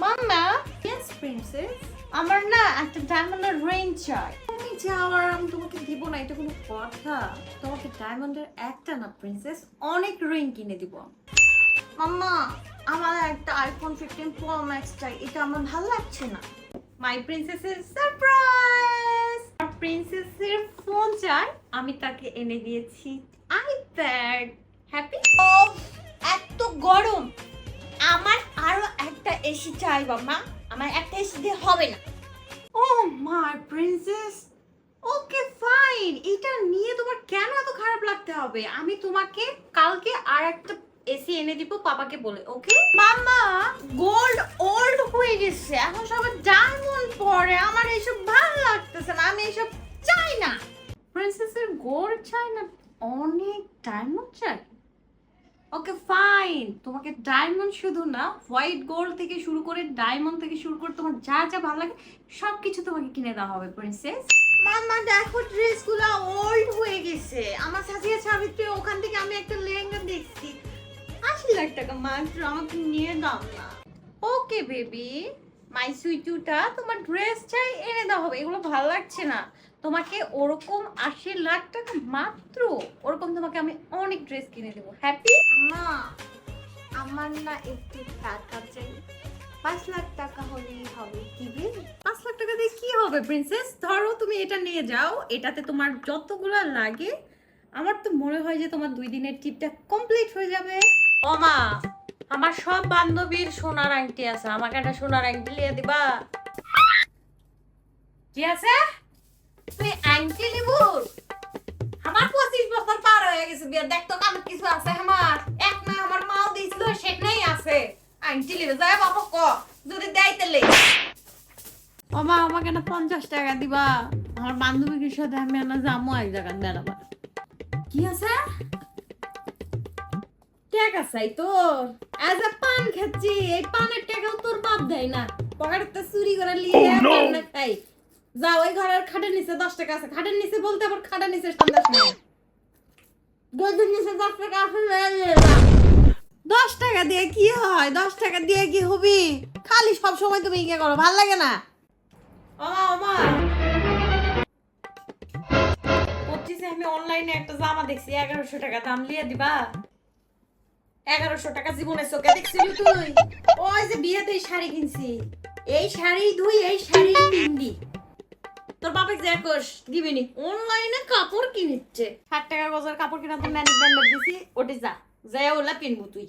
মাম্মা, Yes, princess. আমার না একটা ডায়মন্ডের রিং চাই। তুমি যাও আর আমি তোমাকে দিব না, এটা কোনো কথা? তোমাকে ডায়মন্ডের একটা না প্রিন্সেস, অনেক রিং কিনে দিব। মাম্মা, আমার একটা আইফোন 15 প্রো ম্যাক্স চাই, এটা আমার ভালো লাগছে না। মাই প্রিন্সেসের সারপ্রাইজ! আর প্রিন্সেসের ফোন চাই, আমি তাকে এনে দিয়েছি আইপ্যাড। হ্যাপি? ও, এত গরম, আমার আরো একটা এসি চাই মাম্মা। আমার একটা এসি দিয়ে হবে না। ও মাই প্রিন্সেস, ওকে ফাইন, এটা নিয়ে তোমার কেন এত খারাপ লাগতে হবে? আমি তোমাকে কালকে আর একটা এসি এনে দিব পাপাকে বলে, ওকে? মাম্মা, গোল্ড ওল্ড হয়ে গেছে, এখন সবাই ডায়মন্ড পরে, আমার এইসব ভালো লাগতেছে না, আমি এইসব চাই না। প্রিন্সেসের গোল্ড চাই না, অনেক ডায়মন্ড চাই? ওকে ফাইন, তোমাকে ডায়মন্ড শুধু না, হোয়াইট গোল্ড থেকে শুরু করে ডায়মন্ড থেকে শুরু করে তোমার যা যা ভালো লাগে সবকিছু তোমাকে কিনে দেওয়া হবে প্রিন্সেস। মাম্মা দেখো, ড্রেসগুলো ওল্ড হয়ে গেছে। আমার সাথিয়া সাবিত্রী ওখান থেকে আমি একটা লেহেঙ্গা দেখছি, 80 লাখ টাকা মাত্র, আমাকে নিয়ে দাও না। ওকে বেবি, মাই সুইটুটা, তোমার ড্রেস চাই এনে দেওয়া হবে, এগুলো ভালো লাগছে না তোমাকে? ওরকম 80 লাখ টাকা মাত্র, ওরকম তোমাকে আমি অনেক ড্রেস কিনে দেবো। হ্যাপি? মা, আমার না একটু টাকা চাই, 5 লাখ টাকা হলেই হবে। দিবি? 5 লাখ টাকা দিয়ে কি হবে প্রিন্সেস? ধরো তুমি এটা নিয়ে যাও, এটাতে তোমার যতগুলো লাগে আমার তো মনে হয় যে তোমার 2 দিনের ট্রিপটা কমপ্লিট হয়ে যাবে। ও মা, আমার সব বান্ধবীর সোনার আংটি আছে, আমাকে একটা সোনার আংটি নিয়ে দিবা? কি আছে? তুই আংটি নিব? আমার 25 বছর পার হয়ে গেছে বিয়ে, দেখ তো কাম কিছু আছে আমার। এক না আমার মাও দিয়েছিল, সেটাই আছে। আংটি নিবে যায় বাবা, ক যদি দেয় তাহলে। ও মা, আমাকে না 50 টাকা দিবা, আমার বান্ধবীর সাথে আমি না যাবো এক জায়গায় বেড়াবার। কি আছে? টাকা চাই তোর? আজ পান খাচ্ছি, এই পানের টাকাও তোর বাপ দেয় না, পকেটে চুরি করে নিয়ে পান না খাই। যাও, ওই ঘরের খাটের নিচে 10 টাকা আছে, খাটের নিচে বলতে আবার খাটের নিচে সন্দেশ নেই, গদির নিচে 10 টাকা আছে, 10 টাকা দিয়ে কি হয়? 10 টাকা দিয়ে কি হবি? খালি সব সময় তুমি ইয়ে করো, ভাল লাগে না? ওমা, 25-এ আমি অনলাইনে একটা জামা দেখছি, 1100 টাকা দাম, লিয়ে দিবা? 1100 টাকা জীবনে চোখে দেখছিলি তুই? ওই যে বিয়েতে এই শাড়ি কিনছি, এই শাড়ি ধুই, এই শাড়ি পিন্দি, তোর বাপে যে কোষ দিবিনি? অনলাইনে কাপড় কিনিচ্ছে, 60 টাকা গজের কাপড় কিনা তো ম্যানেজ ব্যান্ডার দিছি, ওটি যা যাই ওলা পিনবো তুই।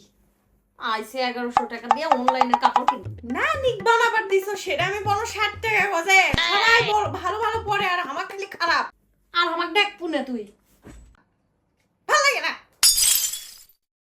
আইসে 1100 টাকা দিয়ে অনলাইনে কাপড় কিনবো না, নিক বানাবার দিছো, সেটা আমি বলো 60 টাকা গজে। সবাই ভালো ভালো পরে আর আমার খালি খারাপ, আর আমার দেখ পুনে তুই।